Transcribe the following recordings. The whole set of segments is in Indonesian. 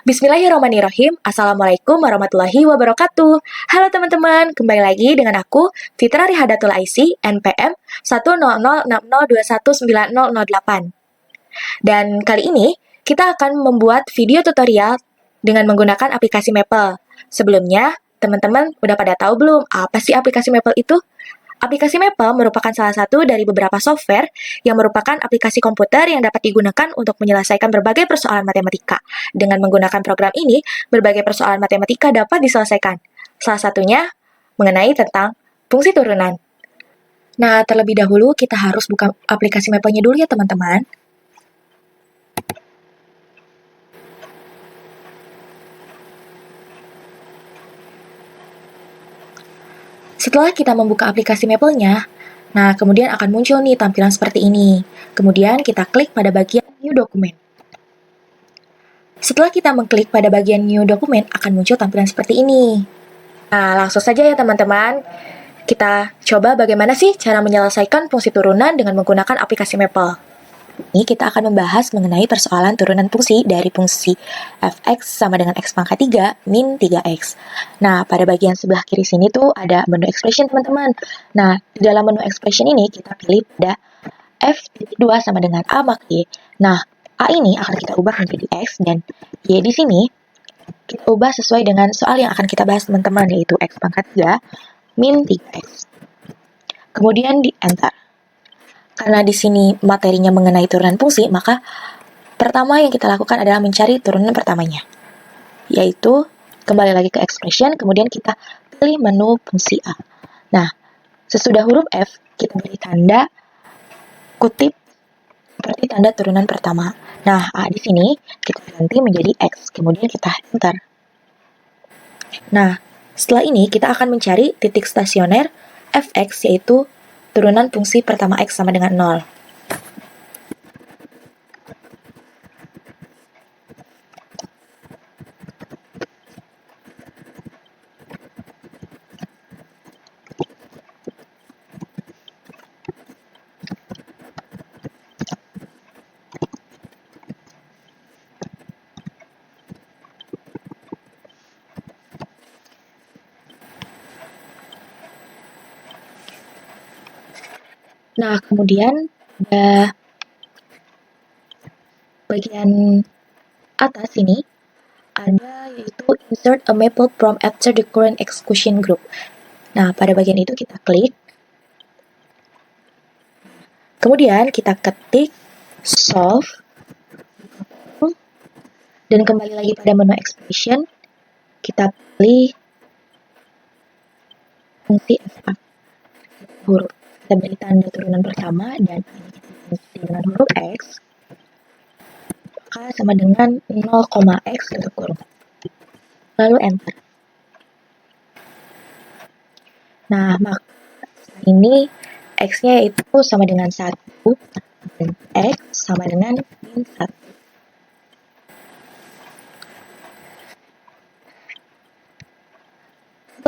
Bismillahirrahmanirrahim. Assalamualaikum warahmatullahi wabarakatuh. Halo teman-teman, kembali lagi dengan aku, Fitra Rihadatul Aisy, NPM 10060219008. Dan kali ini, kita akan membuat video tutorial dengan menggunakan aplikasi Maple. Sebelumnya, teman-teman udah pada tahu belum apa sih aplikasi Maple itu? Aplikasi Maple merupakan salah satu dari beberapa software yang merupakan aplikasi komputer yang dapat digunakan untuk menyelesaikan berbagai persoalan matematika. Dengan menggunakan program ini, berbagai persoalan matematika dapat diselesaikan. Salah satunya mengenai tentang fungsi turunan. Nah, terlebih dahulu kita harus buka aplikasi Maple-nya dulu ya teman-teman. Setelah kita membuka aplikasi Maple-nya, nah kemudian akan muncul nih tampilan seperti ini. Kemudian kita klik pada bagian New Document. Setelah kita mengklik pada bagian New Document, akan muncul tampilan seperti ini. Nah, langsung saja ya teman-teman. Kita coba bagaimana sih cara menyelesaikan fungsi turunan dengan menggunakan aplikasi Maple. Ini kita akan membahas mengenai persoalan turunan fungsi dari fungsi fx sama dengan x pangkat 3 min 3x. Nah, pada bagian sebelah kiri sini tuh ada menu expression teman-teman. Nah, di dalam menu expression ini kita pilih pada f2 sama dengan a maka y. Nah, a ini akan kita ubah menjadi x dan y di sini kita ubah sesuai dengan soal yang akan kita bahas teman-teman, yaitu x pangkat 3 min 3x. Kemudian di enter. Karena di sini materinya mengenai turunan fungsi, maka pertama yang kita lakukan adalah mencari turunan pertamanya, yaitu kembali lagi ke expression, kemudian kita pilih menu fungsi A. Nah, sesudah huruf F, kita beri tanda kutip seperti tanda turunan pertama. Nah, A di sini kita ganti menjadi X, kemudian kita enter. Nah, setelah ini kita akan mencari titik stasioner fx, yaitu turunan fungsi pertama x sama dengan 0. Nah, kemudian pada bagian atas ini ada yaitu insert a maple from after the current execution group. Nah, pada bagian itu kita klik. Kemudian kita ketik solve. Dan kembali lagi pada menu expression, kita pilih fungsi fa. Huruf. Kita beri tanda turunan pertama dan ini kita ganti dengan huruf x, maka sama dengan 0,x tutup kurung. Lalu enter. Nah, maka ini x-nya itu sama dengan 1 dan x sama dengan min 1.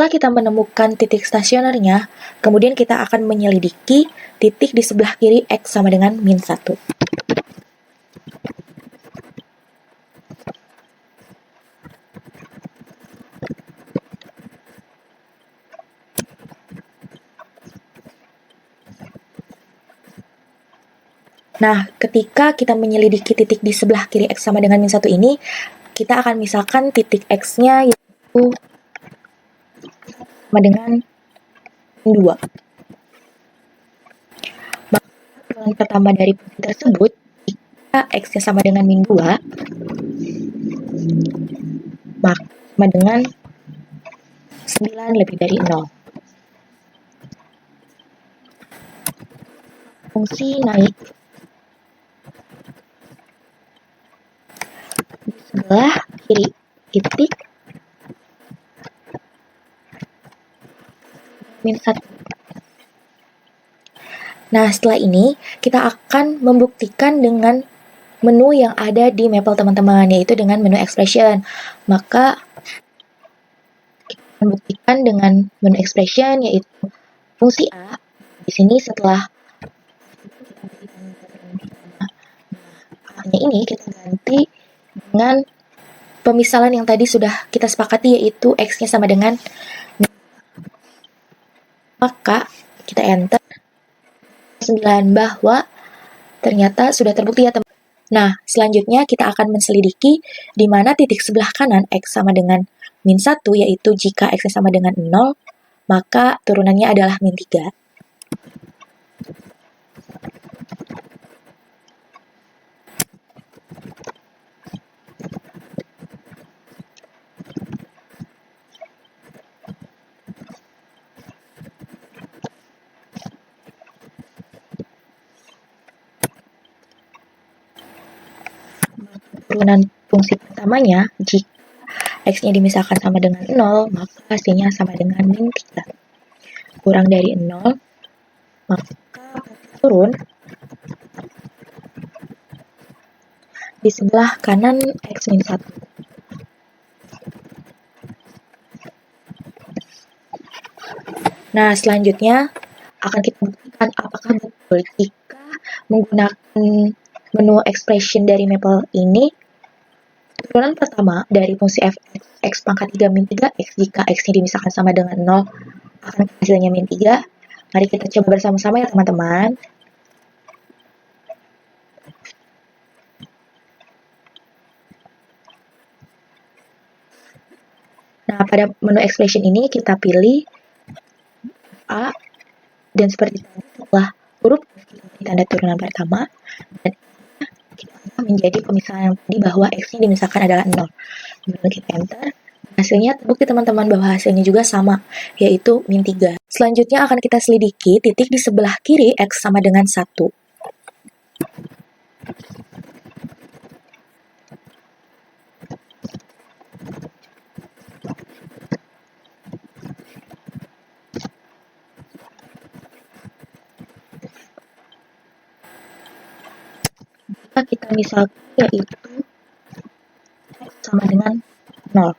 Setelah kita menemukan titik stasionernya, kemudian kita akan menyelidiki titik di sebelah kiri x sama dengan min 1. Nah, ketika kita menyelidiki titik di sebelah kiri x sama dengan min 1 ini, kita akan misalkan titik x-nya yaitu sama dengan min 2. Maka turunan pertama dari fungsi tersebut, jika x-nya sama dengan min 2, maka sama dengan 9 lebih dari 0. Fungsi naik di sebelah kiri titik min 1. Nah, setelah ini kita akan membuktikan dengan menu yang ada di Maple teman-teman, yaitu dengan menu expression. Maka kita membuktikan dengan menu expression, yaitu fungsi A. Di sini setelah A-nya ini kita ganti dengan pemisalan yang tadi sudah kita sepakati, yaitu X-nya sama dengan, maka kita enter 9 bahwa ternyata sudah terbukti ya teman. Nah, selanjutnya kita akan menselidiki di mana titik sebelah kanan X sama dengan min 1, yaitu jika X sama dengan 0, maka turunannya adalah min 3. Turunan fungsi pertamanya, jika X-nya dimisahkan sama dengan 0, maka hasilnya sama dengan min 3. Kurang dari 0, maka turun di sebelah kanan X min 1. Nah, selanjutnya akan kita buktikan apakah betul jika menggunakan menu expression dari Maple ini, turunan pertama dari fungsi f x pangkat 3 min 3x jika x-nya dimisahkan sama dengan 0 akan hasilnya min 3. Mari kita coba bersama-sama ya teman-teman. Nah, pada menu expression ini kita pilih A, dan seperti tadi setelah huruf di tanda turunan pertama, dan menjadi pemisahan yang tadi bahwa X-nya dimisahkan adalah 0. Kemudian kita enter, hasilnya terbukti teman-teman bahwa hasilnya juga sama, yaitu min 3. Selanjutnya akan kita selidiki titik di sebelah kiri X sama dengan 1. Kita misalkan yaitu X sama dengan 0.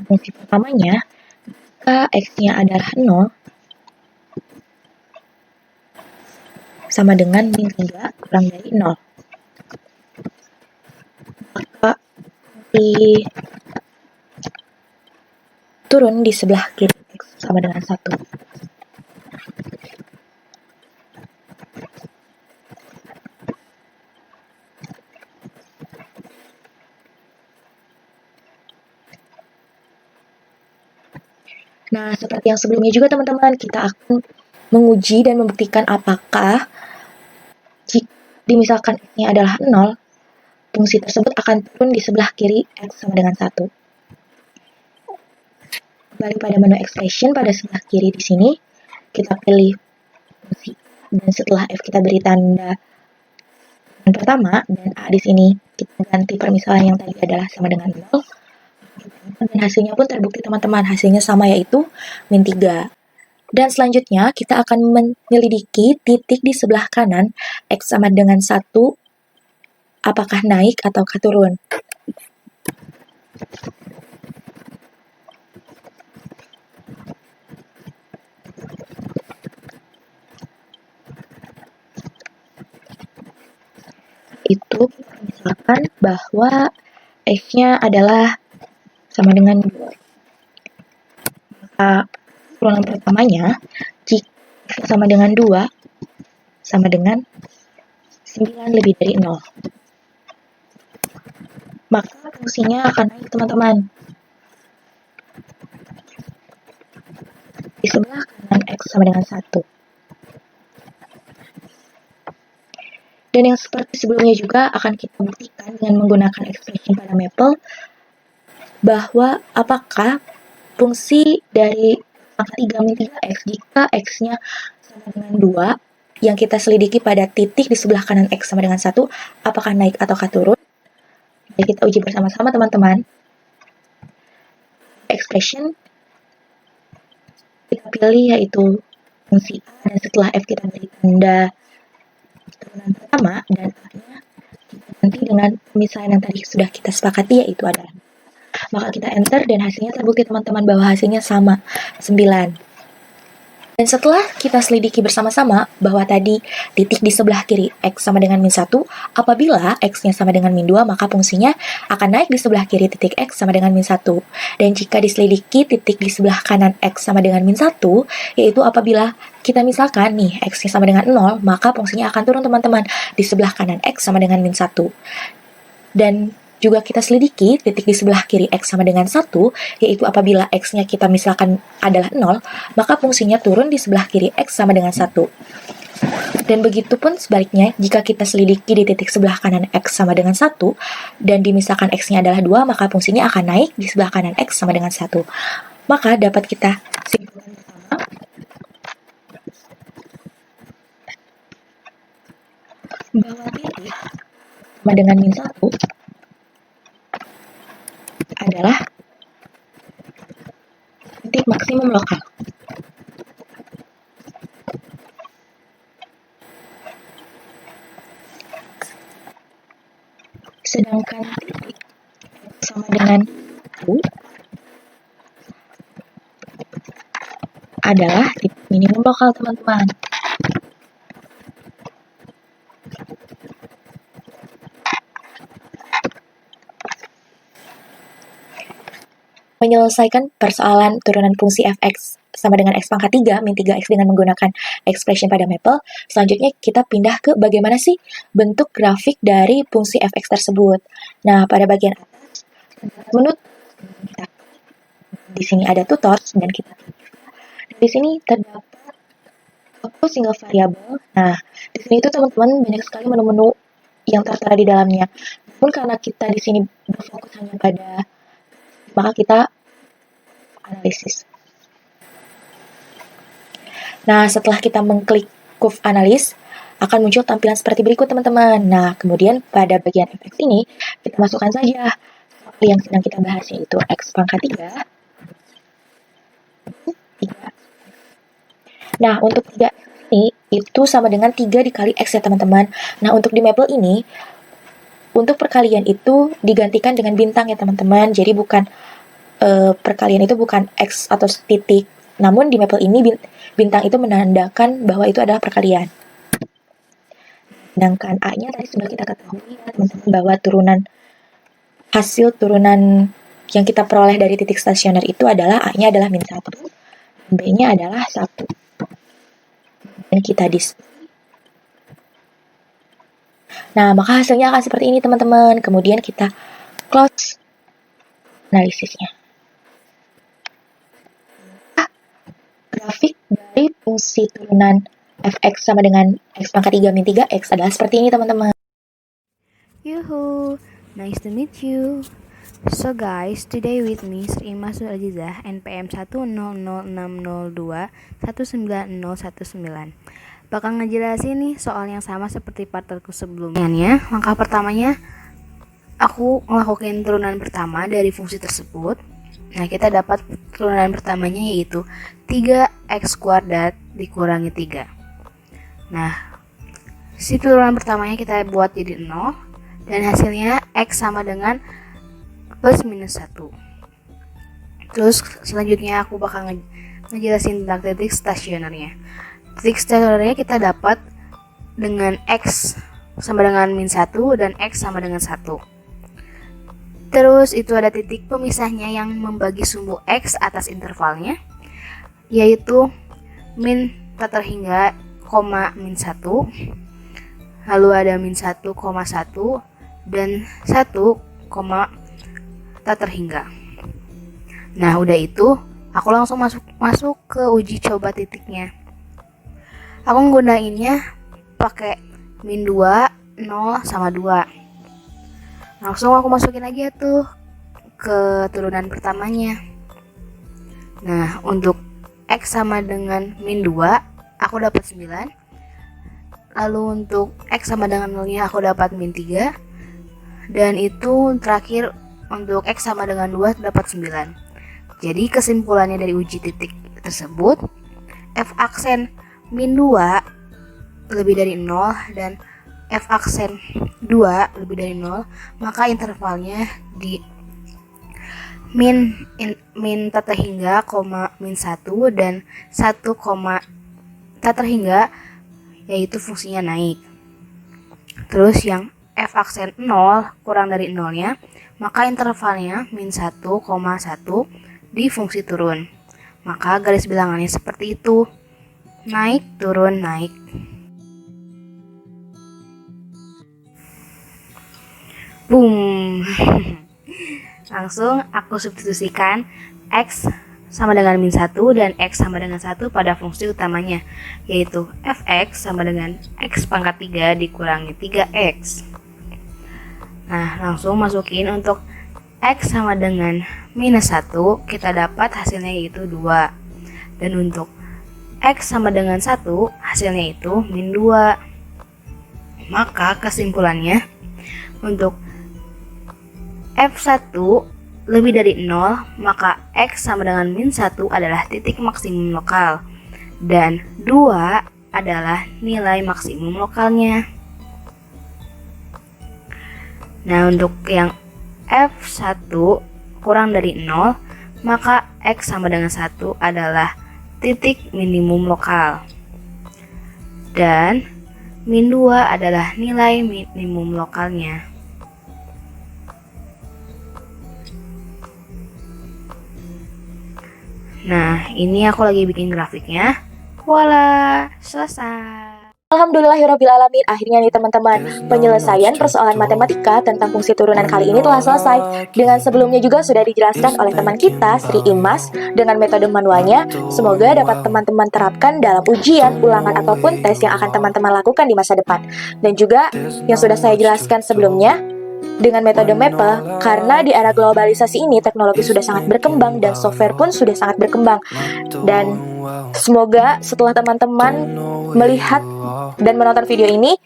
Fungsi pertamanya, jika X-nya adalah 0, sama dengan min 3 kurang dari 0. Maka fungsi turun di sebelah kiri X sama dengan 1. Nah, seperti yang sebelumnya juga teman-teman, kita akan menguji dan membuktikan apakah jika dimisalkan X-nya adalah 0, fungsi tersebut akan turun di sebelah kiri X sama dengan 1. Kembali pada menu expression, pada sebelah kiri di sini, kita pilih fungsi dan setelah F kita beri tanda yang pertama, dan A di sini kita ganti permisalan yang tadi adalah sama dengan 0. Dan hasilnya pun terbukti teman-teman, hasilnya sama yaitu min 3. Dan selanjutnya kita akan menyelidiki titik di sebelah kanan X sama dengan 1 apakah naik ataukah turun. Itu misalkan bahwa X-nya adalah sama dengan 2. Maka turunan pertamanya, jika X sama dengan 2, sama dengan 9 lebih dari 0. Maka fungsinya akan naik teman-teman. Di sebelah kanan X sama dengan 1. Dan yang seperti sebelumnya juga akan kita buktikan dengan menggunakan expression pada Maple, bahwa apakah fungsi dari angka 3 min 3x jika x-nya sama dengan 2 yang kita selidiki pada titik di sebelah kanan x sama dengan 1, apakah naik ataukah turun? Jadi kita uji bersama-sama teman-teman. Expression kita pilih yaitu fungsi A, dan setelah F kita beri tanda turunan pertama, dan A-nya kita ganti dengan pemisahan yang tadi sudah kita sepakati yaitu adalah. Maka kita enter dan hasilnya terbukti teman-teman bahwa hasilnya sama, 9. Dan setelah kita selidiki bersama-sama bahwa tadi titik di sebelah kiri X sama dengan min 1, apabila X-nya sama dengan min 2, maka fungsinya akan naik di sebelah kiri titik X sama dengan min 1. Dan jika diselidiki titik di sebelah kanan X sama dengan min 1, yaitu apabila kita misalkan nih X-nya sama dengan 0, maka fungsinya akan turun teman-teman di sebelah kanan X sama dengan min 1. Dan juga kita selidiki titik di sebelah kiri X sama dengan 1, yaitu apabila X-nya kita misalkan adalah 0, maka fungsinya turun di sebelah kiri X sama dengan 1. Dan begitu pun sebaliknya, jika kita selidiki di titik sebelah kanan X sama dengan 1, dan dimisalkan X-nya adalah 2, maka fungsinya akan naik di sebelah kanan X sama dengan 1. Maka dapat kita simpulkan bersama bahwa titik sama dengan min 1 adalah titik maksimum lokal. Sedangkan titik sama dengan 1 adalah titik minimum lokal, teman-teman. Menyelesaikan persoalan turunan fungsi f(x) sama dengan x pangkat 3 min 3x dengan menggunakan expression pada Maple, selanjutnya kita pindah ke bagaimana sih bentuk grafik dari fungsi f(x) tersebut. Nah, pada bagian atas, menurut kita, di sini ada tutor dan kita di sini terdapat waktu single variable. Nah, di sini itu teman-teman banyak sekali menu-menu yang tertera di dalamnya. Namun karena kita di sini berfokus hanya pada, maka kita analisis. Nah, setelah kita mengklik curve analis, akan muncul tampilan seperti berikut, teman-teman. Nah, kemudian pada bagian fx ini, kita masukkan saja yang sedang kita bahas, yaitu x pangkat 3. Nah, untuk 3 ini, itu sama dengan 3 dikali x ya, teman-teman. Nah, untuk di Maple ini, untuk perkalian itu digantikan dengan bintang ya, teman-teman. Jadi bukan perkalian itu bukan x atau titik. Namun di Maple ini bintang itu menandakan bahwa itu adalah perkalian. Sedangkan A-nya tadi sudah kita ketahui ya, teman-teman, bahwa hasil turunan yang kita peroleh dari titik stasioner itu adalah A-nya adalah min 1, B-nya adalah 1. Dan kita display. Nah, maka hasilnya akan seperti ini, teman-teman. Kemudian kita close analisisnya. Grafik dari fungsi turunan f(x) sama dengan x pangkat 3 min 3x adalah seperti ini, teman-teman. Yuhu, nice to meet you. So guys, today with me Sri Masul Ajizah, NPM 1000602190019. Bakal ngejelasin nih soal yang sama seperti partnerku sebelumnya. Langkah pertamanya, aku ngelakuin turunan pertama dari fungsi tersebut. Nah, kita dapat turunan pertamanya yaitu 3x kuadrat dikurangi 3. Nah, si turunan pertamanya kita buat jadi 0, dan hasilnya x sama dengan plus minus 1. Terus selanjutnya aku bakal ngejelasin tentang titik stasionernya. Titik stasionernya kita dapat dengan x sama dengan min 1 dan x sama dengan 1. Terus itu ada titik pemisahnya yang membagi sumbu x atas intervalnya, yaitu min tak terhingga, min 1. Lalu ada min 1, 1 dan 1, tak terhingga. Nah, udah itu, aku langsung masuk ke uji coba titiknya. Aku nggunainnya pakai min 2, 0 sama 2. Langsung aku masukin aja tuh ke turunan pertamanya. Nah, untuk x sama dengan min 2, aku dapat 9. Lalu untuk x sama dengan 0-nya aku dapat min 3. Dan itu terakhir untuk x sama dengan 2 dapat 9. Jadi kesimpulannya dari uji titik tersebut, f aksen min 2 lebih dari 0 dan f aksen 2 lebih dari 0, maka intervalnya min tak terhingga, min 1 dan 1, tak terhingga, yaitu fungsinya naik. Terus yang f aksen 0 kurang dari 0-nya, maka intervalnya min 1, 1 di fungsi turun. Maka garis bilangannya seperti itu. Naik, turun, naik. Boom. Langsung aku substitusikan X sama dengan min 1 dan X sama dengan 1 pada fungsi utamanya, yaitu fx sama dengan X pangkat 3 dikurangi 3X. Nah, langsung masukin untuk X sama dengan minus 1, kita dapat hasilnya yaitu 2. Dan untuk X sama dengan 1, hasilnya itu min 2. Maka kesimpulannya, untuk F1 lebih dari 0, maka X sama dengan min 1 adalah titik maksimum lokal, dan 2 adalah nilai maksimum lokalnya. Nah, untuk yang F1 kurang dari 0, maka X sama dengan 1 adalah titik minimum lokal, dan min 2 adalah nilai minimum lokalnya. Nah, ini aku lagi bikin grafiknya. Voila, selesai. Alhamdulillahirrabbilalamin, akhirnya nih teman-teman, penyelesaian persoalan matematika tentang fungsi turunan kali ini telah selesai. Dengan sebelumnya juga sudah dijelaskan oleh teman kita, Sri Imas, dengan metode manualnya. Semoga dapat teman-teman terapkan dalam ujian, ulangan, ataupun tes yang akan teman-teman lakukan di masa depan. Dan juga yang sudah saya jelaskan sebelumnya, dengan metode Maple, karena di era globalisasi ini teknologi sudah sangat berkembang dan software pun sudah sangat berkembang. Dan semoga setelah teman-teman melihat dan menonton video ini,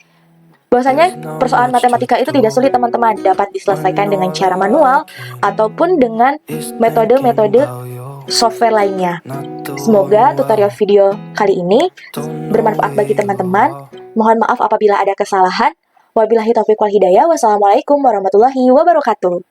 bahwasanya persoalan matematika itu tidak sulit teman-teman, dapat diselesaikan dengan cara manual ataupun dengan metode-metode software lainnya. Semoga tutorial video kali ini bermanfaat bagi teman-teman. Mohon maaf apabila ada kesalahan. Wabillahi taufiq wal hidayah. Wassalamualaikum warahmatullahi wabarakatuh.